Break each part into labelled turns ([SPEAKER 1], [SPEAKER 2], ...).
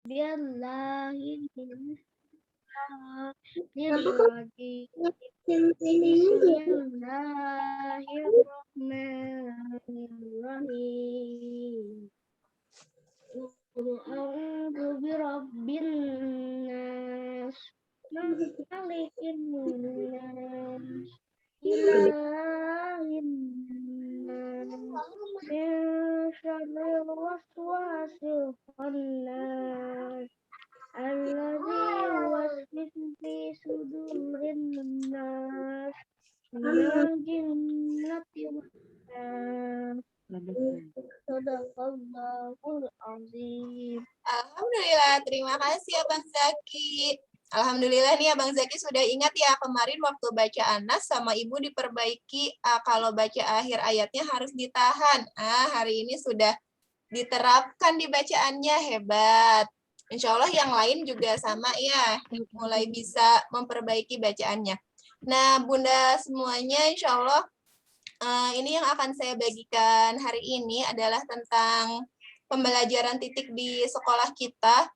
[SPEAKER 1] Billahi Bismillahirrahmanirrahim. Qul a'udzu birabbin nas, malikin nas, ilahin nas, min syarril waswasil khannas, alladzi yuwaswisu fi sudurin nas, minal jinnati wan nas. Sadaqallahul azim.
[SPEAKER 2] Alhamdulillah, terima kasih Abang Zaki. Alhamdulillah nih Abang Zaki sudah ingat ya kemarin waktu baca Anas sama Ibu diperbaiki kalau baca akhir ayatnya harus ditahan. Hari ini sudah diterapkan di bacaannya, hebat. Insya Allah yang lain juga sama ya, mulai bisa memperbaiki bacaannya. Nah Bunda semuanya insya Allah ini yang akan saya bagikan hari ini adalah tentang pembelajaran titik di sekolah kita.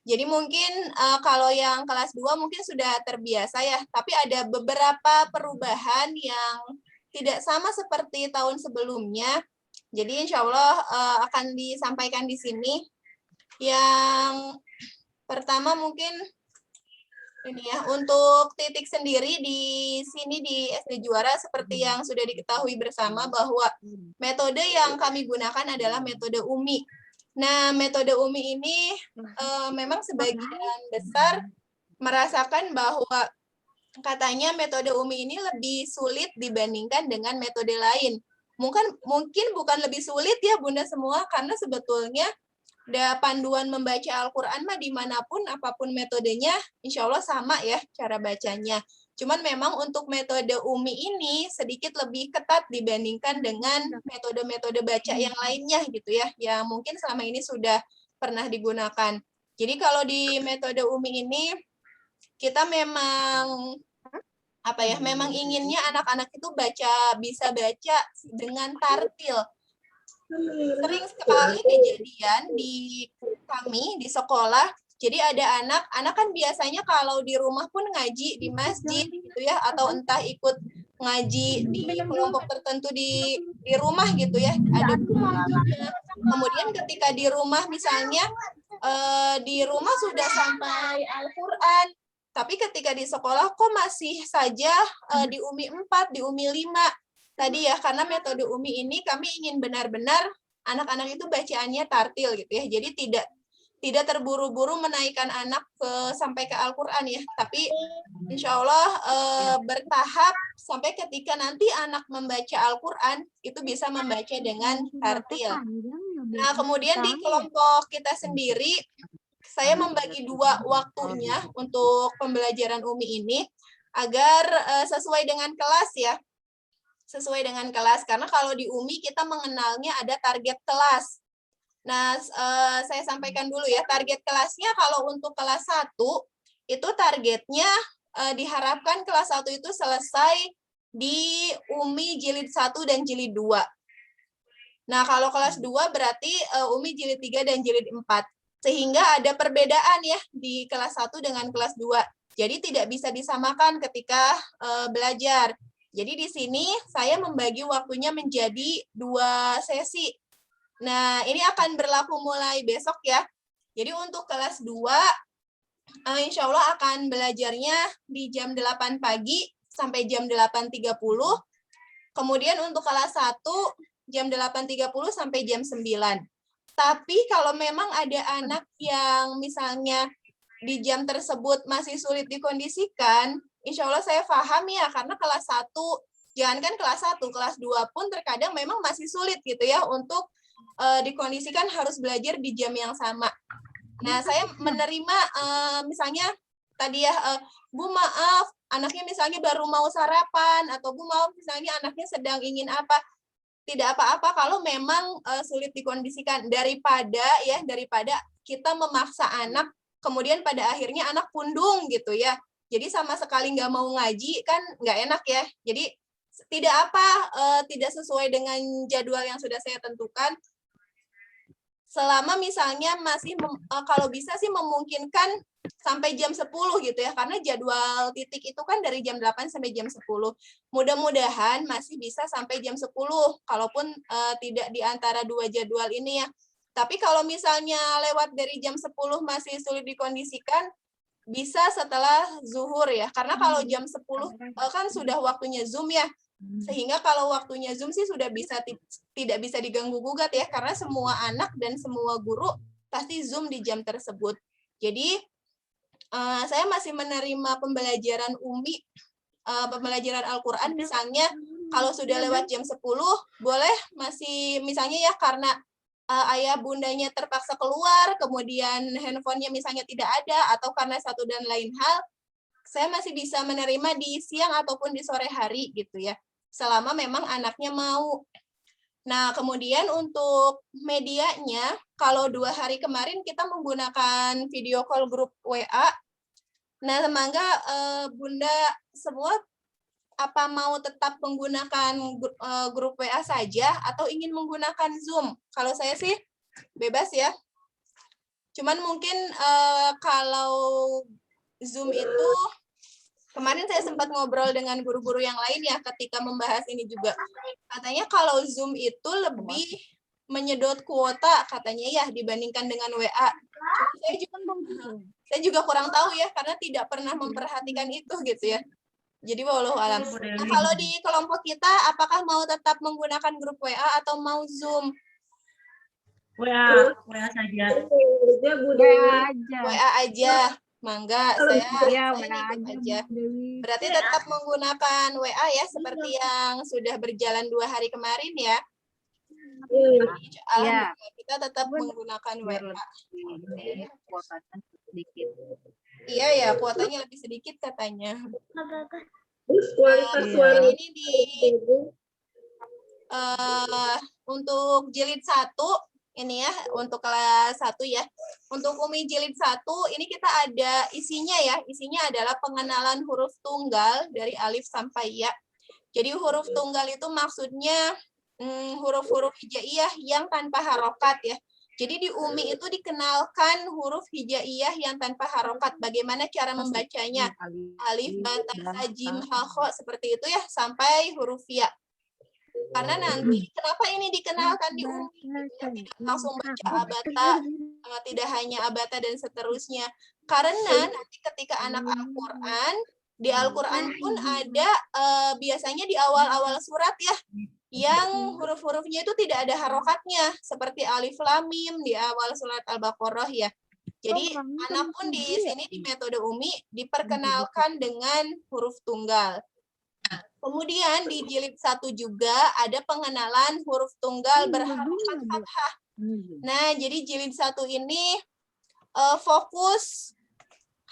[SPEAKER 2] Jadi mungkin kalau yang kelas 2 mungkin sudah terbiasa ya, tapi ada beberapa perubahan yang tidak sama seperti tahun sebelumnya. Jadi insya Allah akan disampaikan di sini. Yang pertama mungkin ini ya, untuk titik sendiri di sini di SD Juara seperti yang sudah diketahui bersama bahwa metode yang kami gunakan adalah metode UMI. Nah, metode UMI ini memang sebagian besar merasakan bahwa katanya metode UMI ini lebih sulit dibandingkan dengan metode lain. Mungkin bukan lebih sulit ya Bunda semua, karena sebetulnya panduan membaca Al-Quran mah dimanapun, apapun metodenya, insya Allah sama ya cara bacanya. Cuman memang untuk metode UMI ini sedikit lebih ketat dibandingkan dengan metode-metode baca yang lainnya gitu ya, yang mungkin selama ini sudah pernah digunakan. Jadi kalau di metode UMI ini, kita memang memang inginnya anak-anak itu bisa baca dengan tartil. Sering sekali kejadian di kami di sekolah, jadi ada anak kan biasanya kalau di rumah pun ngaji di masjid gitu ya, atau entah ikut ngaji di kelompok tertentu di rumah gitu ya, ada gurunya. Kemudian ketika di rumah misalnya di rumah sudah sampai Al-Quran, tapi ketika di sekolah kok masih saja di UMI 4, di UMI 5. Tadi ya, karena metode UMI ini kami ingin benar-benar anak-anak itu bacaannya tartil gitu ya. Jadi tidak terburu-buru menaikkan anak sampai ke Al-Quran ya. Tapi insya Allah bertahap sampai ketika nanti anak membaca Al-Quran itu bisa membaca dengan tartil. Nah, kemudian di kelompok kita sendiri, saya membagi 2 waktunya untuk pembelajaran UMI ini agar sesuai dengan kelas ya. Sesuai dengan kelas, karena kalau di UMI kita mengenalnya ada target kelas. Nah, saya sampaikan dulu ya, target kelasnya kalau untuk kelas 1, itu targetnya diharapkan kelas 1 itu selesai di UMI jilid 1 dan jilid 2. Nah, kalau kelas 2 berarti UMI jilid 3 dan jilid 4. Sehingga ada perbedaan ya di kelas 1 dengan kelas 2. Jadi tidak bisa disamakan ketika belajar. Jadi di sini saya membagi waktunya menjadi 2 sesi. Nah, ini akan berlaku mulai besok ya. Jadi untuk kelas 2, insya Allah akan belajarnya di jam 8 pagi sampai jam 8.30. Kemudian untuk kelas 1, jam 8.30 sampai jam 9. Tapi kalau memang ada anak yang misalnya di jam tersebut masih sulit dikondisikan, insya Allah saya paham ya, karena kelas 1, jangankan kelas 1, kelas 2 pun terkadang memang masih sulit gitu ya untuk dikondisikan harus belajar di jam yang sama. Nah, saya menerima misalnya tadi ya, Bu maaf, anaknya misalnya baru mau sarapan, atau Bu maaf misalnya anaknya sedang ingin apa. Tidak apa-apa kalau memang sulit dikondisikan, daripada kita memaksa anak, kemudian pada akhirnya anak pundung gitu ya. Jadi sama sekali nggak mau ngaji kan nggak enak ya. Jadi tidak sesuai dengan jadwal yang sudah saya tentukan. selama misalnya masih kalau bisa sih memungkinkan sampai jam 10 gitu ya, karena jadwal titik itu kan dari jam 8 sampai jam 10. Mudah-mudahan masih bisa sampai jam 10, kalaupun tidak di antara dua jadwal ini ya. Tapi kalau misalnya lewat dari jam 10 masih sulit dikondisikan, bisa setelah zuhur ya, karena kalau jam 10 kan sudah waktunya Zoom ya, sehingga kalau waktunya Zoom sih sudah bisa tidak bisa diganggu-gugat ya, karena semua anak dan semua guru pasti Zoom di jam tersebut. Jadi saya masih menerima pembelajaran Umi, pembelajaran Al-Quran misalnya kalau sudah lewat jam 10, boleh masih misalnya ya karena ayah bundanya terpaksa keluar, kemudian handphonenya misalnya tidak ada, atau karena satu dan lain hal, saya masih bisa menerima di siang ataupun di sore hari gitu ya, selama memang anaknya mau. Nah, kemudian untuk medianya, kalau 2 hari kemarin kita menggunakan video call grup WA. Nah, semoga Bunda semua apa mau tetap menggunakan grup WA saja atau ingin menggunakan Zoom? Kalau saya sih bebas ya. Cuman mungkin kalau Zoom itu kemarin saya sempat ngobrol dengan guru-guru yang lain ya ketika membahas ini juga. Katanya kalau Zoom itu lebih menyedot kuota katanya ya dibandingkan dengan WA. Saya juga kurang tahu ya karena tidak pernah memperhatikan itu gitu ya. Jadi wallahu alam. Nah, kalau di kelompok kita apakah mau tetap menggunakan grup WA atau mau Zoom?
[SPEAKER 3] WA saja.
[SPEAKER 2] WA aja. Mangga, saya ikut aja. Berarti tetap menggunakan WA ya, seperti yang sudah berjalan 2 hari kemarin ya. Alhamdulillah kita tetap menggunakan WA.
[SPEAKER 3] Kuotanya sedikit.
[SPEAKER 2] Iya ya, kuotanya lebih sedikit katanya.
[SPEAKER 1] Kualitas suara
[SPEAKER 2] ini di untuk jilid 1 ini ya, untuk kelas 1 ya. Untuk Umi jilid 1 ini kita ada isinya ya. Isinya adalah pengenalan huruf tunggal dari alif sampai ya. Jadi huruf tunggal itu maksudnya huruf-huruf hijaiyah yang tanpa harokat ya. Jadi di Umi itu dikenalkan huruf hijaiyah yang tanpa harokat. Bagaimana cara membacanya? Alif, ba, ta, sa, jim, ha, kho, seperti itu ya, sampai huruf ya. Karena nanti kenapa ini dikenalkan di Umi? Tidak langsung baca abata, tidak hanya abata dan seterusnya. Karena nanti ketika anak Al-Quran, di Al-Quran pun ada biasanya di awal-awal surat ya, yang huruf-hurufnya itu tidak ada harokatnya, seperti alif lam mim di awal surat Al-Baqarah ya. Jadi anak pun di sini di metode Umi diperkenalkan dengan huruf tunggal. Kemudian di jilid 1 juga ada pengenalan huruf tunggal berharokat fathah. Nah, jadi jilid 1 ini fokus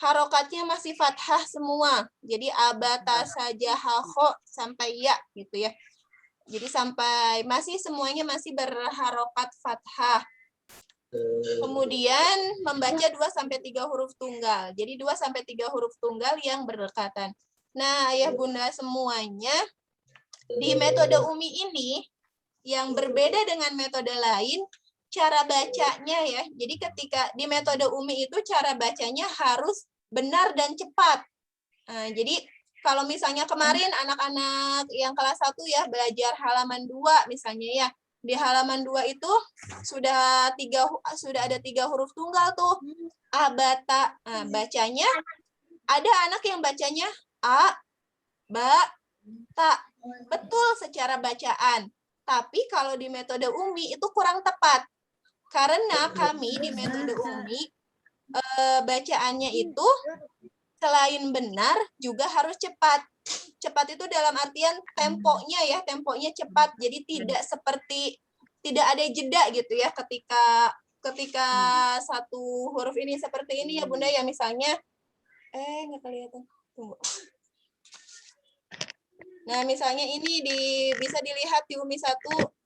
[SPEAKER 2] harokatnya masih fathah semua. Jadi abata saja hakho sampai ya gitu ya. Jadi sampai masih semuanya masih berharokat fathah. Kemudian membaca 2 sampai 3 huruf tunggal. Jadi 2 sampai 3 huruf tunggal yang berdekatan. Nah, ayah bunda semuanya, di metode Umi ini yang berbeda dengan metode lain, cara bacanya ya. Jadi ketika di metode Umi itu cara bacanya harus benar dan cepat. Nah, jadi kalau misalnya kemarin anak-anak yang kelas 1 ya belajar halaman 2 misalnya ya. Di halaman 2 itu sudah ada 3 huruf tunggal tuh. Abata. Nah, bacanya ada anak yang bacanya a, ba, ta. Betul secara bacaan. Tapi kalau di metode Umi itu kurang tepat. Karena kami di metode Umi bacaannya itu selain benar juga harus cepat. Cepat itu dalam artian temponya ya, temponya cepat. Jadi tidak ada jeda gitu ya ketika satu huruf ini seperti ini ya Bunda ya, misalnya nggak kelihatan. Tunggu. Nah, misalnya ini bisa dilihat di Umi 1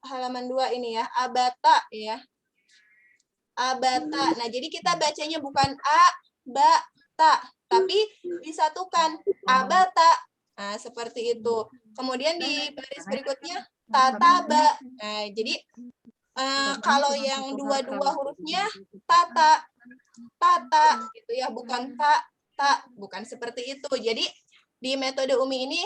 [SPEAKER 2] halaman 2 ini ya, abata ya. Abata. Nah, jadi kita bacanya bukan a, ba, ta, tapi disatukan abata. Nah, seperti itu. Kemudian di baris berikutnya tataba. Nah, jadi Kalau yang dua-dua hurufnya tata, gitu ya, bukan bukan seperti itu. Jadi di metode Umi ini,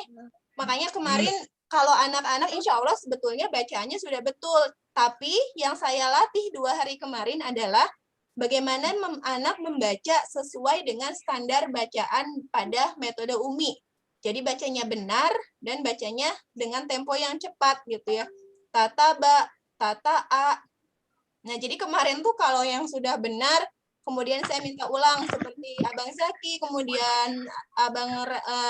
[SPEAKER 2] makanya kemarin kalau anak-anak insya Allah sebetulnya bacaannya sudah betul. Tapi yang saya latih 2 hari kemarin adalah bagaimana anak membaca sesuai dengan standar bacaan pada metode Umi. Jadi bacanya benar dan bacanya dengan tempo yang cepat gitu ya. Tata ba, tata a. Nah, jadi kemarin tuh kalau yang sudah benar, kemudian saya minta ulang seperti Abang Zaki, kemudian Abang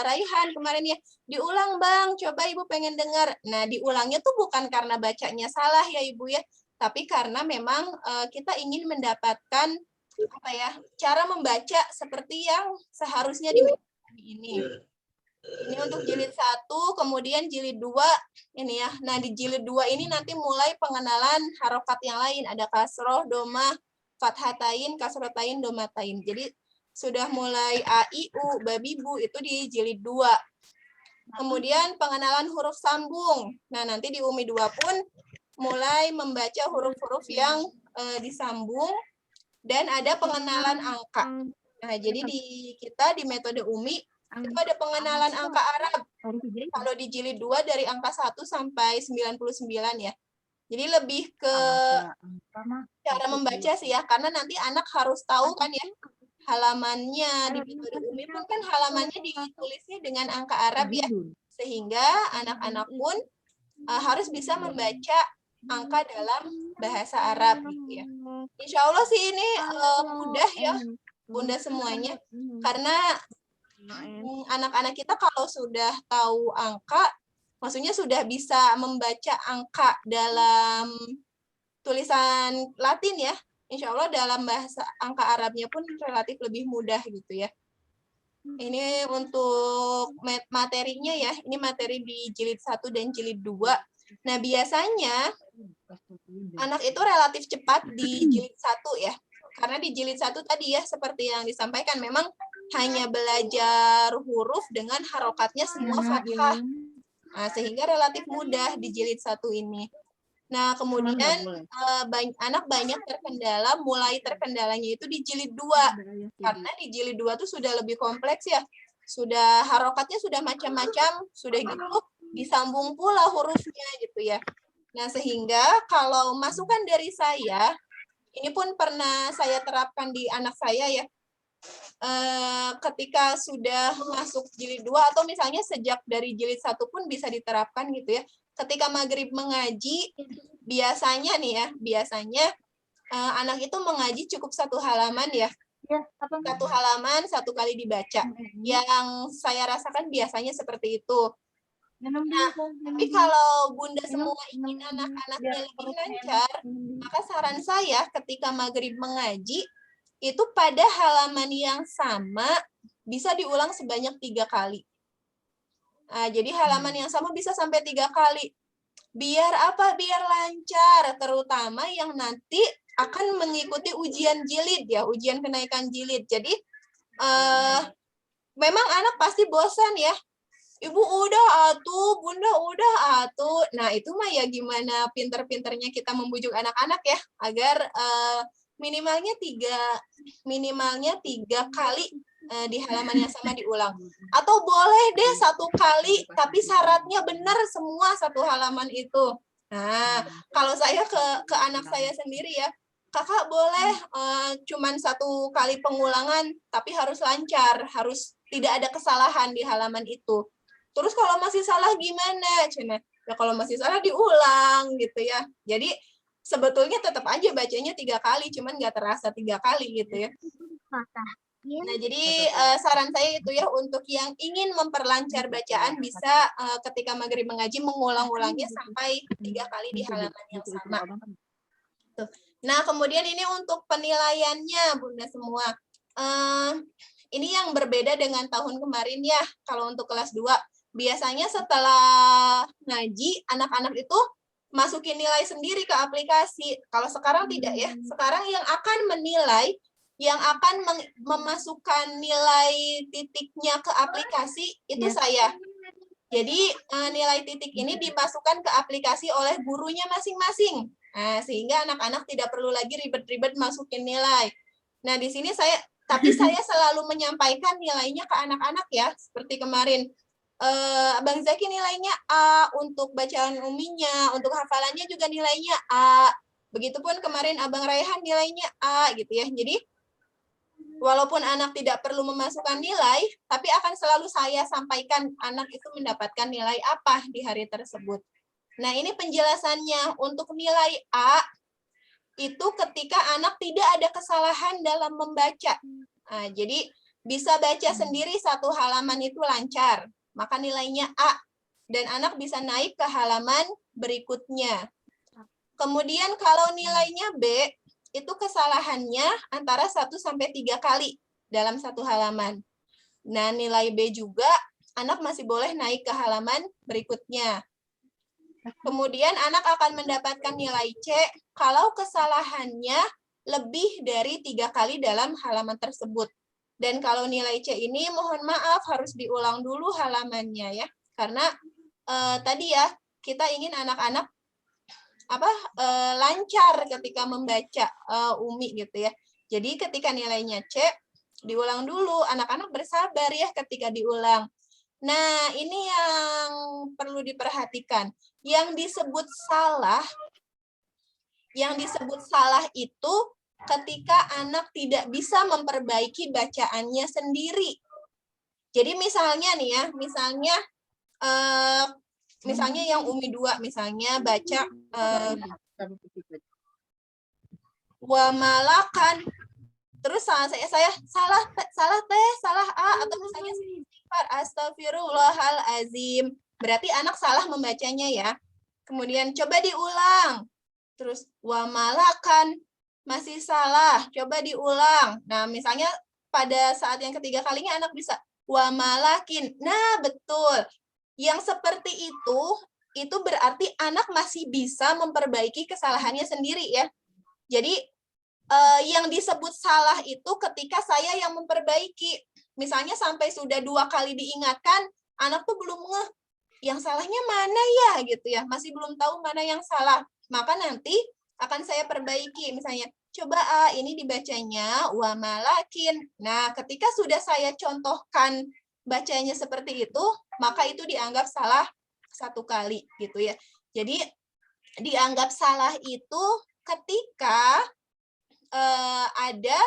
[SPEAKER 2] Raihan kemarin ya, diulang Bang, coba Ibu pengen dengar. Nah, diulangnya tuh bukan karena bacanya salah ya Ibu ya, tapi karena memang kita ingin mendapatkan cara membaca seperti yang seharusnya di ini. Ini untuk jilid 1, kemudian jilid 2 ini ya. Nah, di jilid 2 ini nanti mulai pengenalan harokat yang lain, ada kasroh, domah, fathatain, kasrotain, domatain. Jadi sudah mulai a, i, u, babi, bu itu di jilid 2. Kemudian pengenalan huruf sambung. Nah, nanti di Umi 2 pun mulai membaca huruf-huruf yang disambung dan ada pengenalan angka. Nah, jadi kita di metode Umi itu ada pengenalan angka Arab. Kalau di jilid 2 dari angka 1 sampai 99 ya. Jadi lebih ke cara membaca sih ya, karena nanti anak harus tahu kan ya halamannya. Di metode Umi pun kan halamannya ditulisnya dengan angka Arab ya, sehingga anak-anak pun harus bisa membaca angka dalam bahasa Arab gitu ya. Insya Allah sih ini mudah ya Bunda semuanya, karena anak-anak kita kalau sudah tahu angka, maksudnya sudah bisa membaca angka dalam tulisan Latin ya, insya Allah dalam bahasa angka Arabnya pun relatif lebih mudah gitu ya. Ini untuk materinya ya, ini materi di jilid 1 dan jilid 2. Nah, biasanya anak itu relatif cepat di jilid 1 ya. Karena di jilid 1 tadi ya, seperti yang disampaikan, memang hanya belajar huruf dengan harokatnya semua fathah. Nah, sehingga relatif mudah di jilid 1 ini. Nah, kemudian anak banyak terkendala, mulai terkendalanya itu di jilid 2. Karena di jilid 2 itu sudah lebih kompleks ya. Sudah harokatnya sudah macam-macam, sudah gitu disambung pula hurufnya gitu ya. Nah, sehingga kalau masukan dari saya, ini pun pernah saya terapkan di anak saya ya. Ketika sudah masuk jilid 2 atau misalnya sejak dari jilid 1 pun bisa diterapkan gitu ya. Ketika maghrib mengaji, biasanya anak itu mengaji cukup 1 halaman ya. 1 halaman 1 kali dibaca. Yang saya rasakan biasanya seperti itu. Nah, tapi kalau Bunda semua ingin anak-anaknya lebih lancar, maka saran saya ketika maghrib mengaji, itu pada halaman yang sama bisa diulang sebanyak 3 kali. Nah, jadi halaman yang sama bisa sampai 3 kali. Biar apa? Biar lancar, terutama yang nanti akan mengikuti ujian jilid ya, ujian kenaikan jilid. Jadi memang anak pasti bosan ya. Ibu udah atuh, Bunda udah atuh. Nah, itu mah ya gimana pinter-pinternya kita membujuk anak-anak ya agar minimalnya 3 kali di halaman yang sama diulang. Atau boleh deh 1 kali, tapi syaratnya benar semua 1 halaman itu. Nah, kalau saya ke anak saya sendiri ya, kakak boleh cuman 1 kali pengulangan, tapi harus lancar, harus tidak ada kesalahan di halaman itu. Terus kalau masih salah gimana? Cina, ya kalau masih salah diulang gitu ya. Jadi sebetulnya tetap aja bacanya 3 kali, cuman nggak terasa 3 kali gitu ya. Nah, jadi saran saya itu ya, untuk yang ingin memperlancar bacaan bisa ketika maghrib mengaji mengulang-ulangnya sampai 3 kali di halaman yang sama. Tuh. Nah, kemudian ini untuk penilaiannya Bunda semua. Ini yang berbeda dengan tahun kemarin ya, kalau untuk kelas 2. Biasanya setelah ngaji, anak-anak itu masukin nilai sendiri ke aplikasi. Kalau sekarang tidak ya. Sekarang yang akan menilai, yang akan memasukkan nilai titiknya ke aplikasi, itu saya. Jadi nilai titik ini dimasukkan ke aplikasi oleh gurunya masing-masing. Nah, sehingga anak-anak tidak perlu lagi ribet-ribet masukin nilai. Nah, di sini saya selalu menyampaikan nilainya ke anak-anak ya, seperti kemarin. Bang Zaki nilainya A, untuk bacaan uminya, untuk hafalannya juga nilainya A. Begitupun kemarin Abang Raihan nilainya A gitu ya. Jadi walaupun anak tidak perlu memasukkan nilai, tapi akan selalu saya sampaikan anak itu mendapatkan nilai apa di hari tersebut. Nah, ini penjelasannya. Untuk nilai A, itu ketika anak tidak ada kesalahan dalam membaca. Nah, jadi bisa baca sendiri satu halaman itu lancar, maka nilainya A. Dan anak bisa naik ke halaman berikutnya. Kemudian kalau nilainya B, itu kesalahannya antara 1 sampai 3 kali dalam satu halaman. Nah, nilai B juga anak masih boleh naik ke halaman berikutnya. Kemudian anak akan mendapatkan nilai C kalau kesalahannya lebih dari 3 kali dalam halaman tersebut. Dan kalau nilai C ini mohon maaf harus diulang dulu halamannya ya. Karena tadi ya kita ingin anak-anak lancar ketika membaca umi gitu ya. Jadi ketika nilainya C diulang dulu, anak-anak bersabar ya ketika diulang. Nah, ini yang perlu diperhatikan. Yang disebut salah itu ketika anak tidak bisa memperbaiki bacaannya sendiri. Jadi misalnya nih ya, misalnya yang Umi 2 misalnya baca wa malakan, terus saya salah A, atau misalnya astagfirullahalazim, berarti anak salah membacanya ya. Kemudian coba diulang, terus wa malakan, masih salah, coba diulang. Nah, misalnya pada saat yang ketiga kalinya anak bisa wa malakin. Nah, betul. Yang seperti itu berarti anak masih bisa memperbaiki kesalahannya sendiri ya. Jadi yang disebut salah itu ketika saya yang memperbaiki. Misalnya sampai sudah 2 kali diingatkan, anak tuh belum ngeh, yang salahnya mana ya gitu ya, masih belum tahu mana yang salah. Maka nanti akan saya perbaiki, misalnya coba ini dibacanya wa malakin. Nah, ketika sudah saya contohkan bacanya seperti itu, maka itu dianggap salah 1 kali gitu ya. Jadi dianggap salah itu ketika ada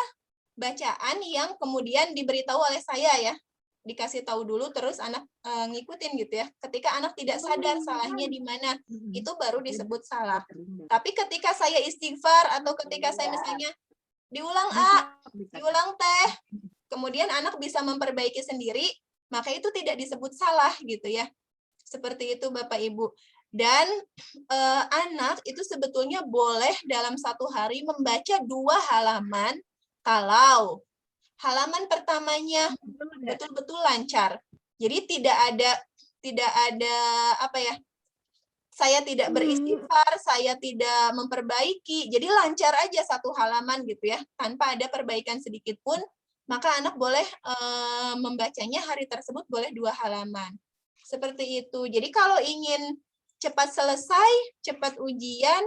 [SPEAKER 2] bacaan yang kemudian diberitahu oleh saya ya, dikasih tahu dulu terus anak ngikutin gitu ya. Ketika anak tidak sadar salahnya di mana, itu baru disebut salah. Tapi ketika saya istighfar atau ketika saya misalnya diulang A, diulang teh, kemudian anak bisa memperbaiki sendiri, maka itu tidak disebut salah gitu ya. Seperti itu Bapak Ibu. Dan anak itu sebetulnya boleh dalam 1 hari membaca 2 halaman kalau halaman pertamanya betul-betul lancar. Jadi tidak ada apa ya, saya tidak beristighfar, saya tidak memperbaiki, jadi lancar aja 1 halaman gitu ya, tanpa ada perbaikan sedikit pun, maka anak boleh membacanya hari tersebut boleh 2 halaman. Seperti itu. Jadi kalau ingin cepat selesai, cepat ujian,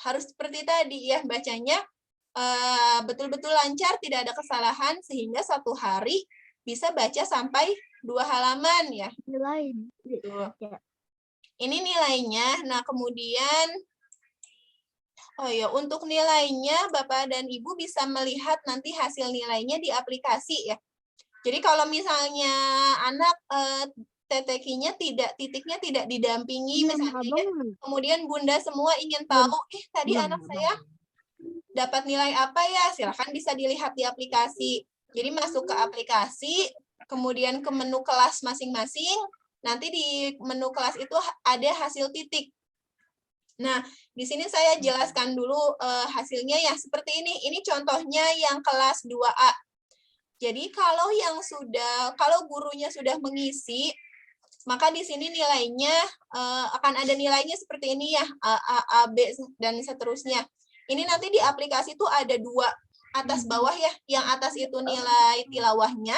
[SPEAKER 2] harus seperti tadi ya, bacanya betul-betul lancar, tidak ada kesalahan, sehingga 1 hari bisa baca sampai 2 halaman ya.
[SPEAKER 1] Nilai.
[SPEAKER 2] Ini nilainya. Nah, kemudian untuk nilainya Bapak dan Ibu bisa melihat nanti hasil nilainya di aplikasi ya. Jadi kalau misalnya anak titiknya tidak didampingi misalnya ya, kemudian Bunda semua ingin tahu, tadi anak saya dapat nilai apa ya, silakan bisa dilihat di aplikasi. Jadi masuk ke aplikasi, kemudian ke menu kelas masing-masing, nanti di menu kelas itu ada hasil titik. Nah, di sini saya jelaskan dulu hasilnya ya, seperti ini. Ini contohnya yang kelas 2A. Jadi kalau gurunya sudah mengisi, maka di sini nilainya akan ada nilainya seperti ini ya, A, B, dan seterusnya. Ini nanti di aplikasi itu ada 2 atas bawah ya. Yang atas itu nilai tilawahnya,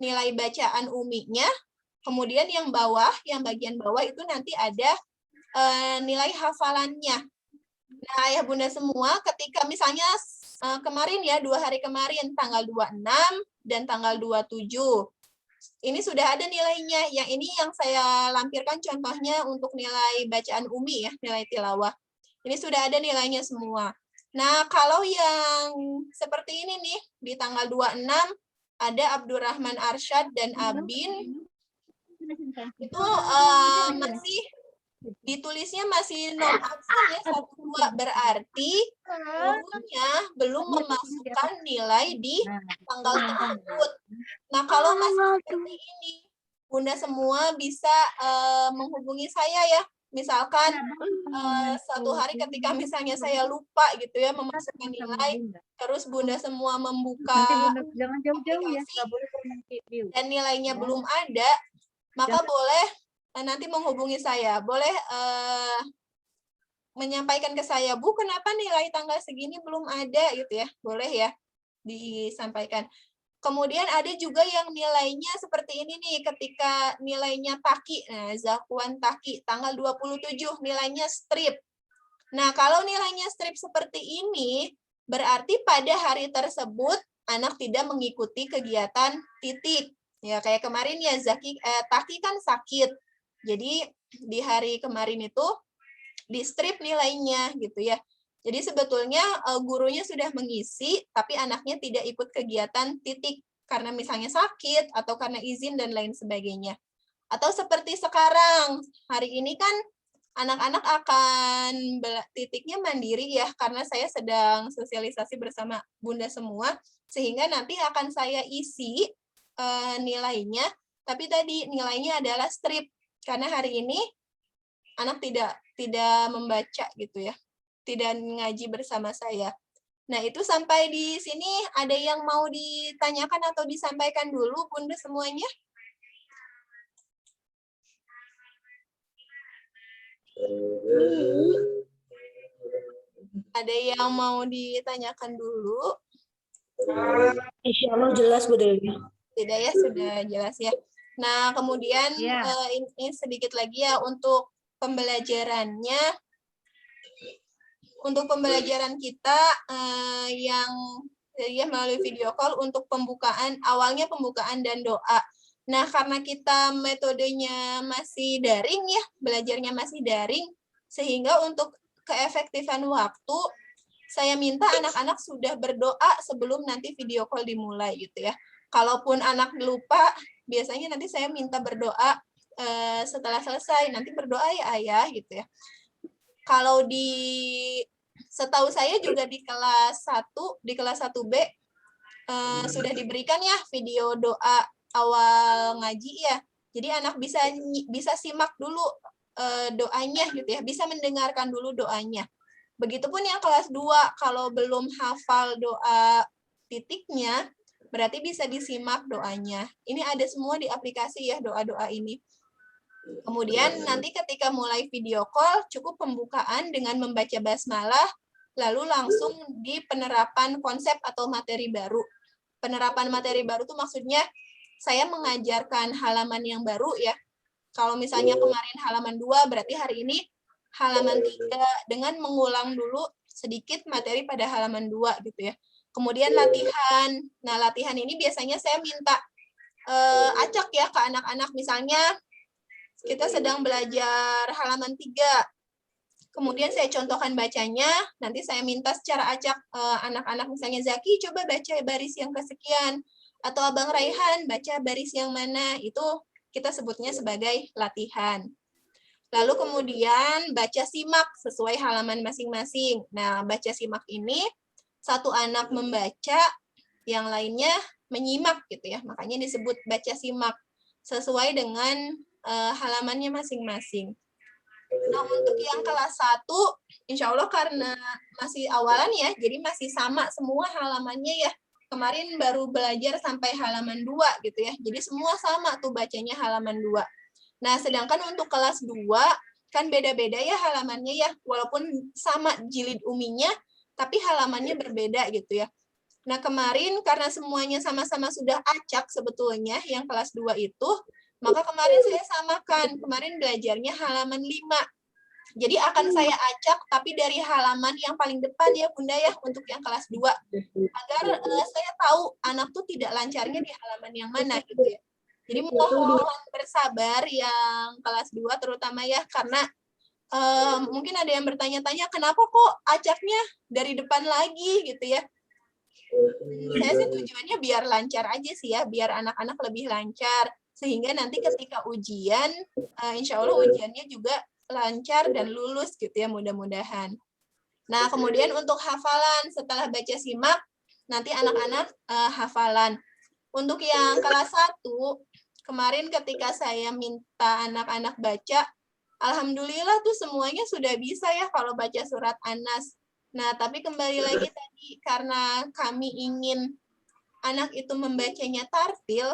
[SPEAKER 2] nilai bacaan uminya, kemudian yang bawah, yang bagian bawah itu nanti ada nilai hafalannya. Nah, ayah bunda semua ketika misalnya kemarin ya, 2 hari kemarin, tanggal 26 dan tanggal 27. Ini sudah ada nilainya. Yang ini yang saya lampirkan contohnya untuk nilai bacaan Umi ya, nilai tilawah. Ini sudah ada nilainya semua. Nah, kalau yang seperti ini nih, di tanggal 26 ada Abdurrahman Arsyad dan Abin, itu masih ditulisnya masih non absen ya, 1-2, berarti gurunya belum memasukkan nilai di tanggal tersebut. Nah, kalau masih seperti ini, Bunda semua bisa menghubungi saya ya. Misalkan suatu hari ketika misalnya saya lupa gitu ya memasukkan nilai, terus Bunda semua membuka
[SPEAKER 3] Jangan jauh-jauh ya,
[SPEAKER 2] aplikasi
[SPEAKER 3] nggak boleh main video.
[SPEAKER 2] dan nilainya belum ada, maka boleh nanti menghubungi saya. Boleh menyampaikan ke saya, Bu, kenapa nilai tanggal segini belum ada gitu ya. Boleh ya disampaikan. Kemudian ada juga yang nilainya seperti ini nih, ketika nilainya taki, nah Zakwan taki, tanggal 27, nilainya strip. Nah, kalau nilainya strip seperti ini, berarti pada hari tersebut anak tidak mengikuti kegiatan titik. Ya, kayak kemarin ya, taki kan sakit. Jadi, di hari kemarin itu, di strip nilainya gitu ya. Jadi sebetulnya gurunya sudah mengisi, tapi anaknya tidak ikut kegiatan titik karena misalnya sakit atau karena izin dan lain sebagainya. Atau seperti sekarang, hari ini kan anak-anak akan titiknya mandiri ya, karena saya sedang sosialisasi bersama Bunda semua, sehingga nanti akan saya isi nilainya, tapi tadi nilainya adalah strip, karena hari ini anak tidak membaca gitu ya. Tidak ngaji bersama saya. Nah, itu sampai di sini ada yang mau ditanyakan atau disampaikan dulu, Bunda semuanya? Ada yang mau ditanyakan dulu?
[SPEAKER 3] Insya Allah jelas, Bu Dewi.
[SPEAKER 2] Tidak ya, sudah jelas ya. Nah, kemudian ini sedikit lagi ya untuk pembelajarannya. Untuk pembelajaran kita yang ya melalui video call untuk awalnya pembukaan dan doa. Nah, karena kita metodenya masih daring ya, belajarnya masih daring, sehingga untuk keefektifan waktu, saya minta anak-anak sudah berdoa sebelum nanti video call dimulai gitu ya. Kalaupun anak lupa, biasanya nanti saya minta berdoa setelah selesai, nanti berdoa ya ayah gitu ya. Kalau setahu saya juga di kelas 1B sudah diberikan ya video doa awal ngaji ya. Jadi anak bisa simak dulu doanya gitu ya, bisa mendengarkan dulu doanya. Begitupun yang kelas 2, kalau belum hafal doa titiknya, berarti bisa disimak doanya. Ini ada semua di aplikasi ya doa-doa ini. Kemudian nanti ketika mulai video call, cukup pembukaan dengan membaca basmalah, lalu langsung di penerapan konsep atau materi baru. Penerapan materi baru itu maksudnya saya mengajarkan halaman yang baru ya. Kalau misalnya kemarin halaman 2, berarti hari ini halaman 3 dengan mengulang dulu sedikit materi pada halaman 2 gitu ya. Kemudian latihan. Nah, latihan ini biasanya saya minta acak ya ke anak-anak, misalnya kita sedang belajar halaman 3. Kemudian saya contohkan bacanya, nanti saya minta secara acak anak-anak, misalnya Zaki coba baca baris yang kesekian, atau Abang Raihan baca baris yang mana, itu kita sebutnya sebagai latihan. Lalu kemudian baca simak sesuai halaman masing-masing. Nah, baca simak ini satu anak membaca, yang lainnya menyimak gitu ya, makanya disebut baca simak sesuai dengan halamannya masing-masing. Nah, untuk yang kelas 1, insya Allah karena masih awalan ya, jadi masih sama semua halamannya ya. Kemarin baru belajar sampai halaman 2 gitu ya, jadi semua sama tuh bacanya halaman 2. Nah, sedangkan untuk kelas 2, kan beda-beda ya halamannya ya, walaupun sama jilid uminya, tapi halamannya berbeda gitu ya. Nah, kemarin karena semuanya sama-sama sudah acak sebetulnya yang kelas 2 itu, maka kemarin saya samakan. Kemarin belajarnya halaman 5. Jadi akan saya acak tapi dari halaman yang paling depan ya Bunda ya untuk yang kelas 2 agar saya tahu anak tuh tidak lancarnya di halaman yang mana gitu ya. Jadi mohon bersabar yang kelas 2 terutama ya karena mungkin ada yang bertanya-tanya kenapa kok acaknya dari depan lagi gitu ya. Saya sih tujuannya biar lancar aja sih ya, biar anak-anak lebih lancar sehingga nanti ketika ujian insya Allah ujiannya juga lancar dan lulus gitu ya mudah-mudahan. Nah, kemudian untuk hafalan setelah baca simak nanti anak-anak hafalan. Untuk yang kelas 1 kemarin ketika saya minta anak-anak baca, alhamdulillah tuh semuanya sudah bisa ya kalau baca surat An-Nas. Nah, tapi kembali lagi tadi karena kami ingin anak itu membacanya tartil,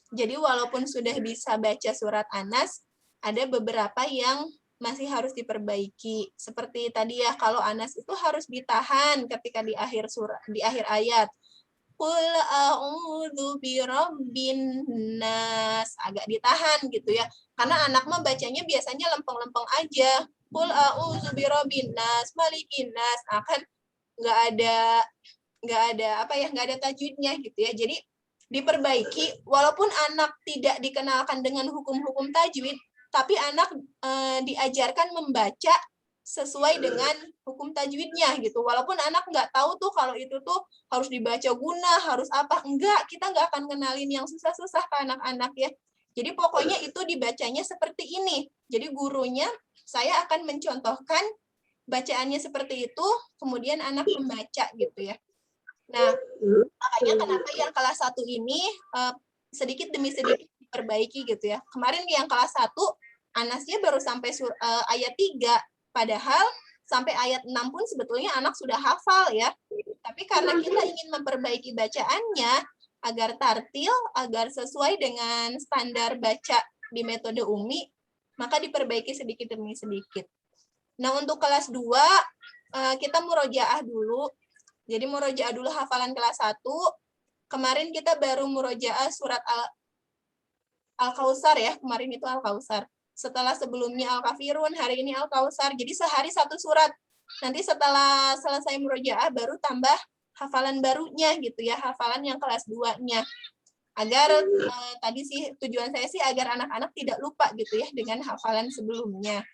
[SPEAKER 2] jadi walaupun sudah bisa baca surat An-Nas, ada beberapa yang masih harus diperbaiki. Seperti tadi ya, kalau Anas itu harus ditahan ketika di akhir ayat. Qul a'udzu birabbin nas, agak ditahan gitu ya. Karena anak mah bacanya biasanya lempeng-lempeng aja. Qul a'udzu birabbin nas, malikin nas, akan nggak ada tajwidnya gitu ya. Jadi diperbaiki walaupun anak tidak dikenalkan dengan hukum-hukum tajwid, tapi anak diajarkan membaca sesuai dengan hukum tajwidnya gitu. Walaupun anak nggak tahu tuh kalau itu tuh harus dibaca guna, harus apa. Enggak, kita nggak akan kenalin yang susah-susah ke anak-anak ya. Jadi pokoknya itu dibacanya seperti ini. Jadi gurunya, saya akan mencontohkan bacaannya seperti itu, kemudian anak membaca gitu ya. Nah, makanya kenapa yang kelas 1 ini sedikit demi sedikit diperbaiki gitu ya. Kemarin yang kelas 1, Anasnya baru sampai ayat 3, padahal sampai ayat 6 pun sebetulnya anak sudah hafal ya. Tapi karena kita ingin memperbaiki bacaannya, agar tartil, agar sesuai dengan standar baca di metode Umi, maka diperbaiki sedikit demi sedikit. Nah, untuk kelas 2, kita murojaah dulu. Jadi murojaah dulu hafalan kelas 1. Kemarin kita baru murojaah surat Al-Kautsar ya, kemarin itu Al-Kautsar. Setelah sebelumnya Al-Kafirun, hari ini Al-Kautsar. Jadi sehari satu surat. Nanti setelah selesai murojaah baru tambah hafalan barunya gitu ya, hafalan yang kelas 2-nya. Agar tadi sih tujuan saya sih agar anak-anak tidak lupa gitu ya dengan hafalan sebelumnya.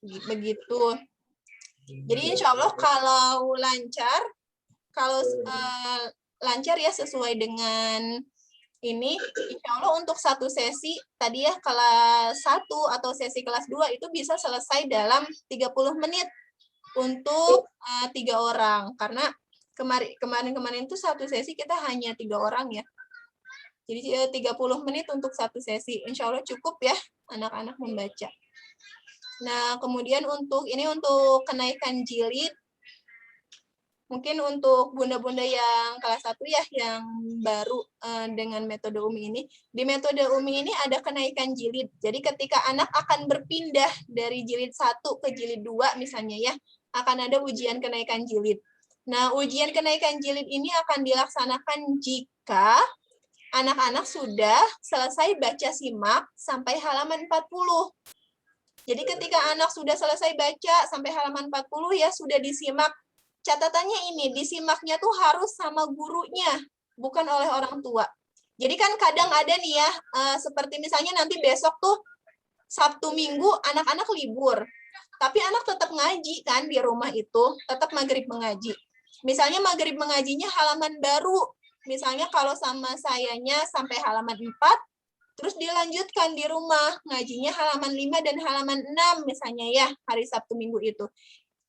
[SPEAKER 2] Begitu. Jadi insya Allah kalau lancar, lancar ya sesuai dengan ini, insya Allah untuk satu sesi tadi ya kelas 1 atau sesi kelas 2 itu bisa selesai dalam 30 menit untuk 3 orang. Karena kemarin itu satu sesi kita hanya 3 orang ya. Jadi 30 menit untuk satu sesi. Insya Allah cukup ya anak-anak membaca. Nah, kemudian untuk kenaikan jilid, mungkin untuk bunda-bunda yang kelas 1 ya, yang baru dengan metode Umi ini. Di metode Umi ini ada kenaikan jilid. Jadi ketika anak akan berpindah dari jilid 1 ke jilid 2 misalnya ya, akan ada ujian kenaikan jilid. Nah, ujian kenaikan jilid ini akan dilaksanakan jika anak-anak sudah selesai baca simak sampai halaman 40. Jadi ketika anak sudah selesai baca sampai halaman 40 ya sudah disimak. Catatannya ini, disimaknya tuh harus sama gurunya, bukan oleh orang tua. Jadi kan kadang ada nih ya, seperti misalnya nanti besok tuh Sabtu Minggu anak-anak libur. Tapi anak tetap ngaji kan di rumah itu, tetap maghrib mengaji. Misalnya maghrib mengajinya halaman baru. Misalnya kalau sama sayanya sampai halaman 4, terus dilanjutkan di rumah, ngajinya halaman 5 dan halaman 6 misalnya ya, hari Sabtu Minggu itu.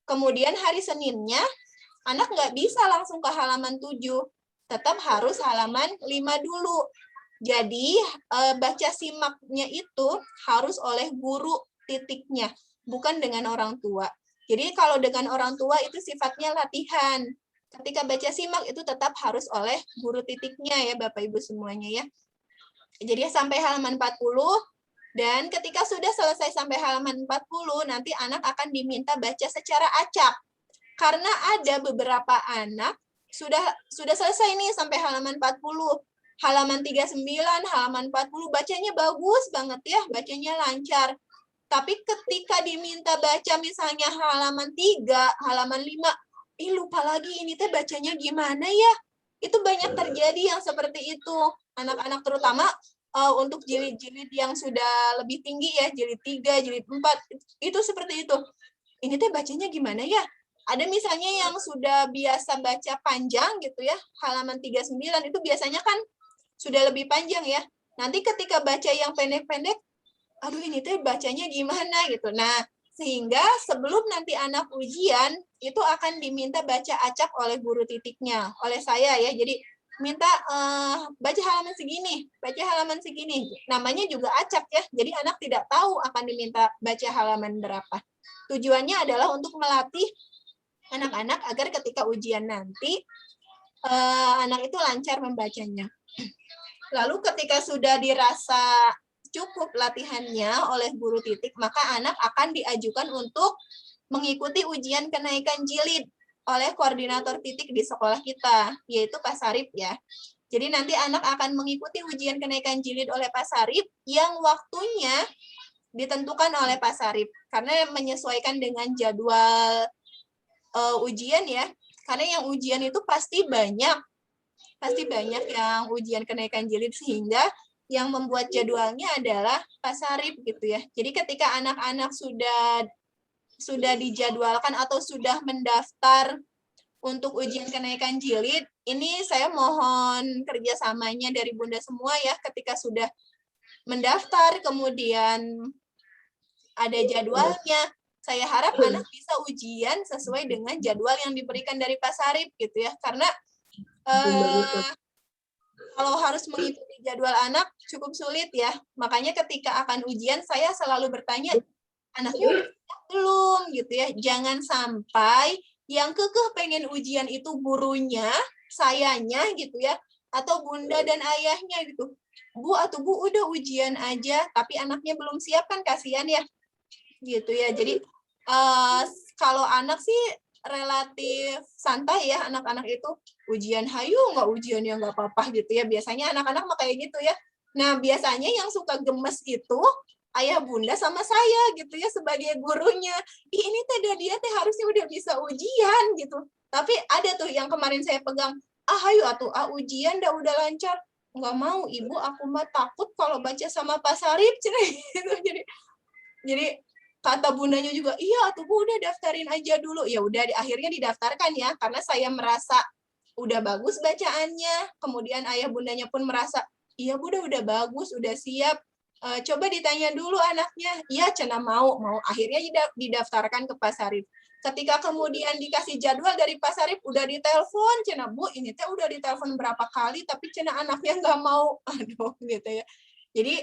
[SPEAKER 2] Kemudian hari Seninnya, anak nggak bisa langsung ke halaman 7, tetap harus halaman 5 dulu. Jadi, baca simaknya itu harus oleh guru titiknya, bukan dengan orang tua. Jadi, kalau dengan orang tua itu sifatnya latihan. Ketika baca simak itu tetap harus oleh guru titiknya ya, Bapak Ibu semuanya ya. Jadi sampai halaman 40, dan ketika sudah selesai sampai halaman 40, nanti anak akan diminta baca secara acak. Karena ada beberapa anak sudah selesai nih sampai halaman 40. Halaman 39, halaman 40, bacanya bagus banget ya, bacanya lancar. Tapi ketika diminta baca misalnya halaman 3, halaman 5, lupa lagi ini teh bacanya gimana ya? Itu banyak terjadi yang seperti itu. Anak-anak terutama untuk jilid-jilid yang sudah lebih tinggi ya, jilid 3, jilid 4, itu seperti itu. Ini teh bacanya gimana ya? Ada misalnya yang sudah biasa baca panjang gitu ya, halaman 39 itu biasanya kan sudah lebih panjang ya. Nanti ketika baca yang pendek-pendek, aduh ini teh bacanya gimana gitu. Nah, sehingga sebelum nanti anak ujian, itu akan diminta baca acak oleh guru titiknya, oleh saya ya. Jadi minta baca halaman segini, baca halaman segini. Namanya juga acak ya, jadi anak tidak tahu akan diminta baca halaman berapa. Tujuannya adalah untuk melatih anak-anak agar ketika ujian nanti, anak itu lancar membacanya. Lalu ketika sudah dirasa cukup latihannya oleh guru titik, maka anak akan diajukan untuk mengikuti ujian kenaikan jilid oleh koordinator titik di sekolah kita, yaitu Pak Sarip ya. Jadi nanti anak akan mengikuti ujian kenaikan jilid oleh Pak Sarip yang waktunya ditentukan oleh Pak Sarip, karena menyesuaikan dengan jadwal ujian ya. Karena yang ujian itu pasti banyak yang ujian kenaikan jilid, sehingga yang membuat jadwalnya adalah Pak Sarip gitu ya. Jadi ketika anak-anak sudah dijadwalkan atau sudah mendaftar untuk ujian kenaikan jilid, ini saya mohon kerjasamanya dari Bunda semua ya. Ketika sudah mendaftar, kemudian ada jadwalnya, saya harap anak bisa ujian sesuai dengan jadwal yang diberikan dari Pak Sarip gitu ya. Karena kalau harus mengikuti jadwal anak cukup sulit ya. Makanya ketika akan ujian saya selalu bertanya, anaknya udah siap belum gitu ya. Jangan sampai yang kekeh pengen ujian itu gurunya, sayanya gitu ya, atau bunda dan ayahnya gitu. Bu atau Bu udah ujian aja, tapi anaknya belum siap kan kasihan ya. Gitu ya. Jadi kalau anak sih relatif santai ya, anak-anak itu ujian hayu nggak ujian ya nggak apa-apa gitu ya, biasanya anak-anak mah kayak gitu ya. Nah biasanya yang suka gemes itu ayah bunda sama saya gitu ya sebagai gurunya. Ini teh dia teh harusnya udah bisa ujian gitu, tapi ada tuh yang kemarin saya pegang, hayu atuh ujian dah udah lancar. Nggak mau ibu, aku mah takut kalau baca sama Pak Sarip gitu. Jadi kata bundanya juga, iya tuh Bu udah daftarin aja dulu. Ya udah akhirnya didaftarkan ya, karena saya merasa udah bagus bacaannya. Kemudian ayah bundanya pun merasa, iya Bu udah bagus, udah siap. Coba ditanya dulu anaknya. Iya cenah mau. Akhirnya didaftarkan ke Pak Sarip. Ketika kemudian dikasih jadwal dari Pak Sarip, udah ditelepon, cenah Bu ini teh udah ditelepon berapa kali, tapi cenah anaknya nggak mau. Aduh gitu ya. Jadi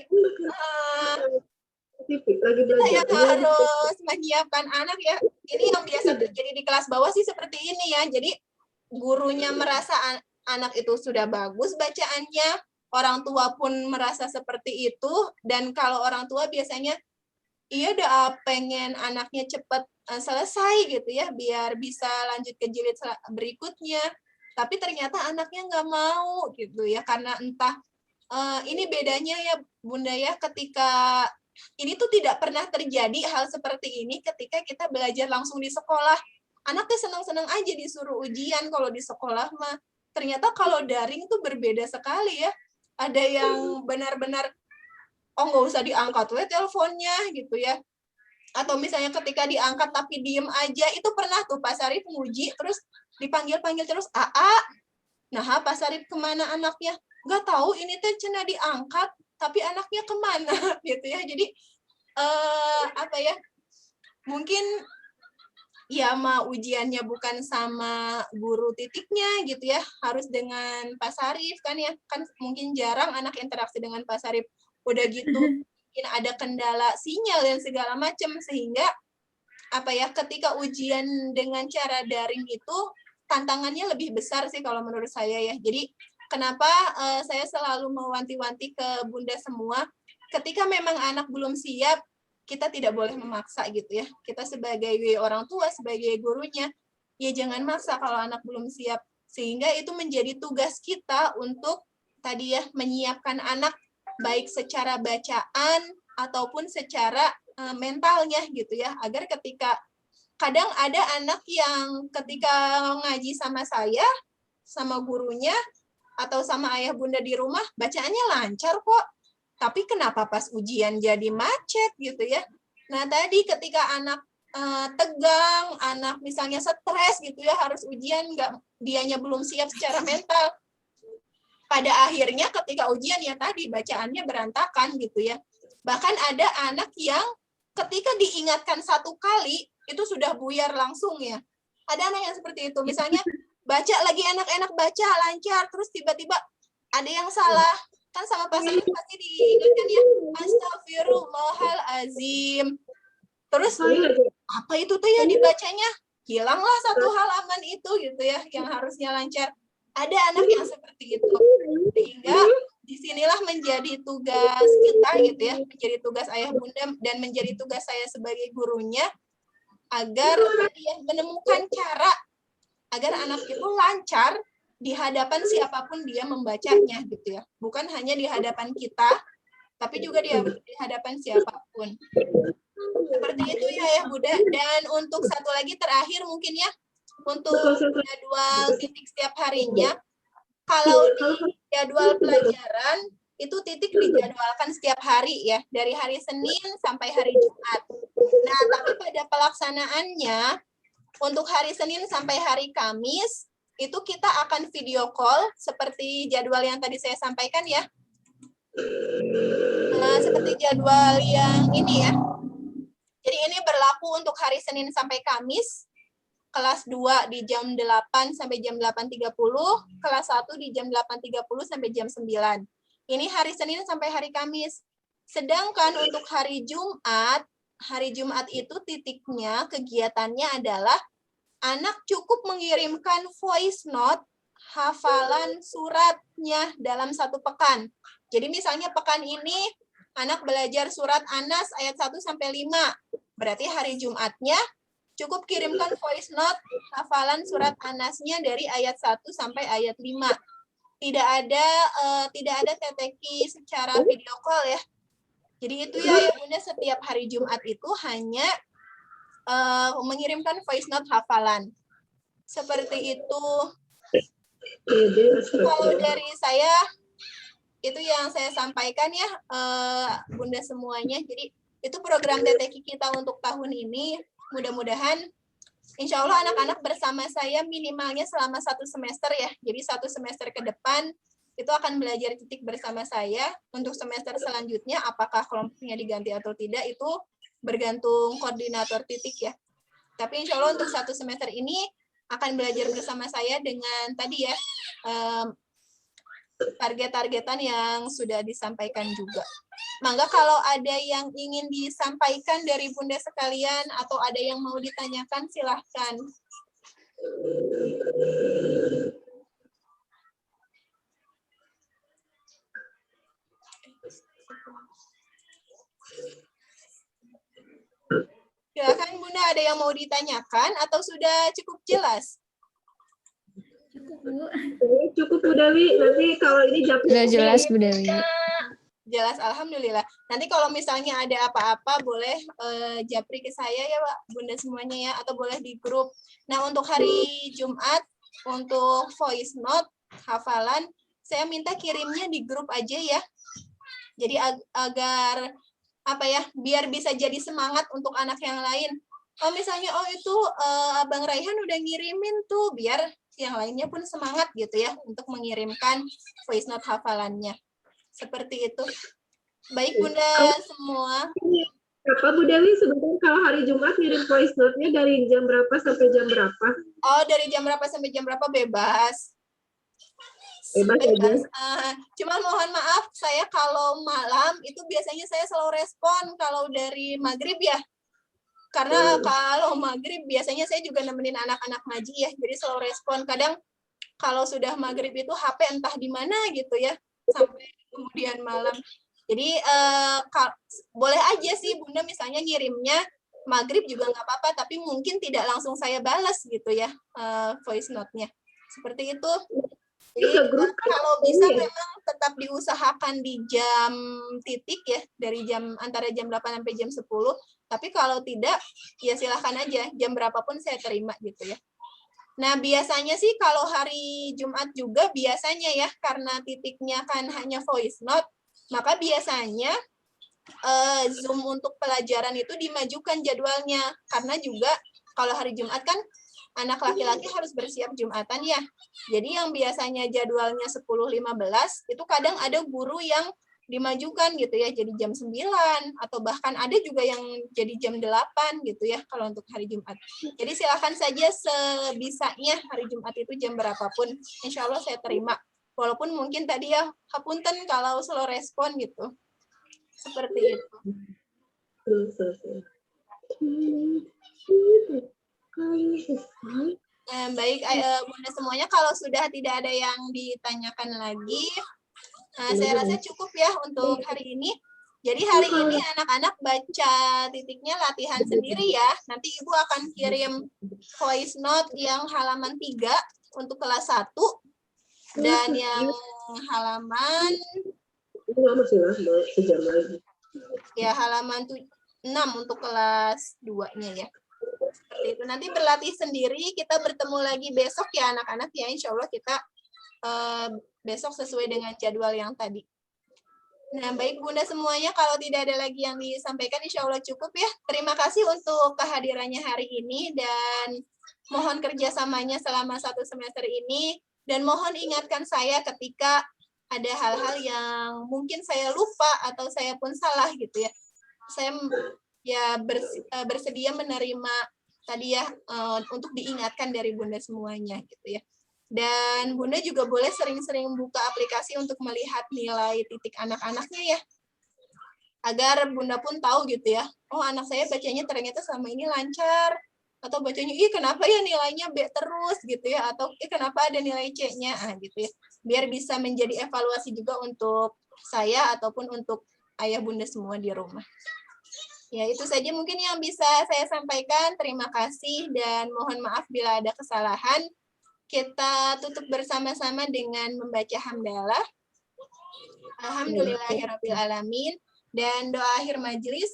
[SPEAKER 2] kita yang harus menyiapkan anak ya. Ini yang biasa terjadi di kelas bawah sih seperti ini ya. Jadi gurunya merasa anak itu sudah bagus bacaannya, orang tua pun merasa seperti itu, dan kalau orang tua biasanya iya udah pengen anaknya cepat selesai gitu ya, biar bisa lanjut ke jilid berikutnya. Tapi ternyata anaknya nggak mau gitu ya, karena entah ini bedanya ya Bunda ya, ketika ini tuh tidak pernah terjadi hal seperti ini ketika kita belajar langsung di sekolah. Anaknya senang-senang aja disuruh ujian kalau di sekolah mah. Ternyata kalau daring tuh berbeda sekali ya. Ada yang benar-benar, nggak usah diangkat we teleponnya gitu ya. Atau misalnya ketika diangkat tapi diem aja, itu pernah tuh Pak Sarip nguji, terus dipanggil-panggil terus, nah Pak Sarip kemana anaknya? Nggak tahu, ini teh cenah diangkat, tapi anaknya kemana gitu ya. Jadi apa ya, mungkin ya mah ujiannya bukan sama guru titiknya gitu ya, harus dengan Pak Sarip kan ya, kan mungkin jarang anak interaksi dengan Pak Sarip. Udah gitu mungkin ada kendala sinyal dan segala macam, sehingga apa ya, ketika ujian dengan cara daring itu tantangannya lebih besar sih kalau menurut saya ya. Jadi kenapa saya selalu mewanti-wanti ke Bunda semua, ketika memang anak belum siap, kita tidak boleh memaksa gitu ya. Kita sebagai orang tua, sebagai gurunya, ya jangan maksa kalau anak belum siap. Sehingga itu menjadi tugas kita untuk tadi ya, menyiapkan anak baik secara bacaan ataupun secara mentalnya gitu ya, agar ketika kadang ada anak yang ketika ngaji sama saya, sama gurunya, atau sama ayah bunda di rumah, bacaannya lancar kok. Tapi kenapa pas ujian jadi macet gitu ya. Nah tadi ketika anak tegang, anak misalnya stres gitu ya, harus ujian, dianya belum siap secara mental. Pada akhirnya ketika ujian ya tadi, bacaannya berantakan gitu ya. Bahkan ada anak yang ketika diingatkan satu kali, itu sudah buyar langsung ya. Ada anak yang seperti itu. Misalnya baca lagi enak-enak baca lancar, terus tiba-tiba ada yang salah. Kan sama pasangan pasti diingatkan ya, astagfirullahalazim. Terus apa itu tuh ya dibacanya? Hilanglah satu halaman itu gitu ya, yang harusnya lancar. Ada anak yang seperti itu. Sehingga disinilah menjadi tugas kita gitu ya, menjadi tugas ayah bunda dan menjadi tugas saya sebagai gurunya, agar menemukan cara agar anak itu lancar di hadapan siapapun dia membacanya gitu ya. Bukan hanya di hadapan kita, tapi juga di hadapan siapapun. Seperti itu ya Bunda. Dan untuk satu lagi terakhir mungkin ya, untuk jadwal titik setiap harinya, kalau di jadwal pelajaran itu titik dijadwalkan setiap hari ya, dari hari Senin sampai hari Jumat. Nah, tapi pada pelaksanaannya untuk hari Senin sampai hari Kamis itu kita akan video call seperti jadwal yang tadi saya sampaikan ya. Nah, seperti jadwal yang ini ya. Jadi ini berlaku untuk hari Senin sampai Kamis, kelas 2 di jam 8 sampai jam 8.30, kelas 1 di jam 8.30 sampai jam 9. Ini hari Senin sampai hari Kamis. Sedangkan untuk hari Jumat itu titiknya, kegiatannya adalah anak cukup mengirimkan voice note hafalan suratnya dalam 1 pekan. Jadi misalnya pekan ini anak belajar surat Anas ayat 1 sampai 5. Berarti hari Jumatnya cukup kirimkan voice note hafalan surat Anasnya dari ayat 1 sampai ayat 5. Tidak ada teteki secara video call ya. Jadi itu ya Bunda, setiap hari Jumat itu hanya mengirimkan voice note hafalan. Seperti itu. Kalau dari saya itu yang saya sampaikan ya Bunda semuanya. Jadi itu program TTQ kita untuk tahun ini. Mudah-mudahan insya Allah anak-anak bersama saya minimalnya selama 1 semester ya. Jadi 1 semester ke depan itu akan belajar titik bersama saya. Untuk semester selanjutnya apakah kelompoknya diganti atau tidak itu bergantung koordinator titik ya. Tapi insya Allah untuk 1 semester ini akan belajar bersama saya dengan tadi ya target-targetan yang sudah disampaikan juga. Mangga kalau ada yang ingin disampaikan dari Bunda sekalian atau ada yang mau ditanyakan silahkan. Silahkan Bunda, ada yang mau ditanyakan atau sudah cukup jelas?
[SPEAKER 4] Cukup Bu Dewi, nanti kalau ini jawab.
[SPEAKER 5] Sudah jelas Bu Dewi.
[SPEAKER 2] Jelas, alhamdulillah. Nanti kalau misalnya ada apa-apa boleh japri ke saya ya Pak, Bunda semuanya ya, atau boleh di grup. Nah untuk hari Jumat, untuk voice note, hafalan, saya minta kirimnya di grup aja ya. Jadi agar apa ya, biar bisa jadi semangat untuk anak yang lain. Oh misalnya, oh itu Abang Raihan udah ngirimin tuh, biar yang lainnya pun semangat gitu ya untuk mengirimkan voice note hafalannya. Seperti itu. Baik Bunda semua.
[SPEAKER 4] Apa Bu Dewi, sebentar, kalau hari Jumat ngirim voice note-nya dari jam berapa sampai jam berapa?
[SPEAKER 2] Oh dari jam berapa sampai jam berapa bebas.
[SPEAKER 4] Bebas.
[SPEAKER 2] Cuma mohon maaf, saya kalau malam itu biasanya saya selalu respon kalau dari maghrib ya. Karena kalau maghrib biasanya saya juga nemenin anak-anak ngaji ya, jadi selalu respon. Kadang kalau sudah maghrib itu HP entah di mana gitu ya, sampai kemudian malam. Jadi boleh aja sih Bunda misalnya ngirimnya maghrib juga nggak apa-apa, tapi mungkin tidak langsung saya balas gitu ya voice note-nya. Seperti itu. Jadi kalau bisa memang tetap diusahakan di jam titik ya, dari antara jam 8 sampai jam 10. Tapi kalau tidak, ya silahkan aja, jam berapapun saya terima gitu ya. Nah, biasanya sih kalau hari Jumat juga biasanya ya, karena titiknya kan hanya voice note, maka biasanya Zoom untuk pelajaran itu dimajukan jadwalnya. Karena juga kalau hari Jumat kan anak laki-laki harus bersiap Jumatan ya. Jadi yang biasanya jadwalnya 10.15, itu kadang ada guru yang dimajukan gitu ya, jadi jam 9, atau bahkan ada juga yang jadi jam 8 gitu ya, kalau untuk hari Jumat. Jadi silakan saja sebisanya hari Jumat itu jam berapapun, insya Allah saya terima. Walaupun mungkin tadi ya, hapunten kalau slow respon gitu. Seperti itu. Baik, Bunda semuanya, kalau sudah tidak ada yang ditanyakan lagi, saya rasa cukup ya untuk hari ini. Jadi hari ini anak-anak baca titiknya latihan sendiri ya. Nanti Ibu akan kirim voice note yang halaman 3 untuk kelas 1. Dan yang halaman ya halaman 6 untuk kelas 2-nya ya. Seperti itu. Nanti berlatih sendiri, kita bertemu lagi besok ya anak-anak ya. Insya Allah kita besok sesuai dengan jadwal yang tadi. Nah, baik Bunda semuanya, kalau tidak ada lagi yang disampaikan, insya Allah cukup ya. Terima kasih untuk kehadirannya hari ini dan mohon kerjasamanya selama 1 semester ini. Dan mohon ingatkan saya ketika ada hal-hal yang mungkin saya lupa atau saya pun salah gitu ya. Saya ya bersedia menerima tadi ya untuk diingatkan dari Bunda semuanya gitu ya. Dan Bunda juga boleh sering-sering buka aplikasi untuk melihat nilai titik anak-anaknya ya. Agar Bunda pun tahu gitu ya, oh anak saya bacanya ternyata selama ini lancar. Atau bacanya, kenapa ya nilainya B terus gitu ya. Atau kenapa ada nilai C-nya, gitu ya. Biar bisa menjadi evaluasi juga untuk saya ataupun untuk ayah Bunda semua di rumah. Ya, itu saja mungkin yang bisa saya sampaikan. Terima kasih dan mohon maaf bila ada kesalahan. Kita tutup bersama-sama dengan membaca hamdalah. Alhamdulillahirabbil alamin, dan doa akhir majelis.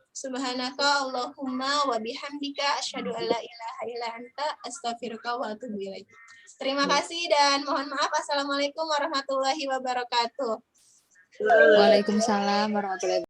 [SPEAKER 2] Subhanaka Allahumma wa bihamdika asyhadu an la ilaha illa anta astaghfiruka wa atubu ilaik. Terima kasih dan mohon maaf. Assalamualaikum warahmatullahi wabarakatuh.
[SPEAKER 5] Waalaikumsalam warahmatullahi wabarakatuh.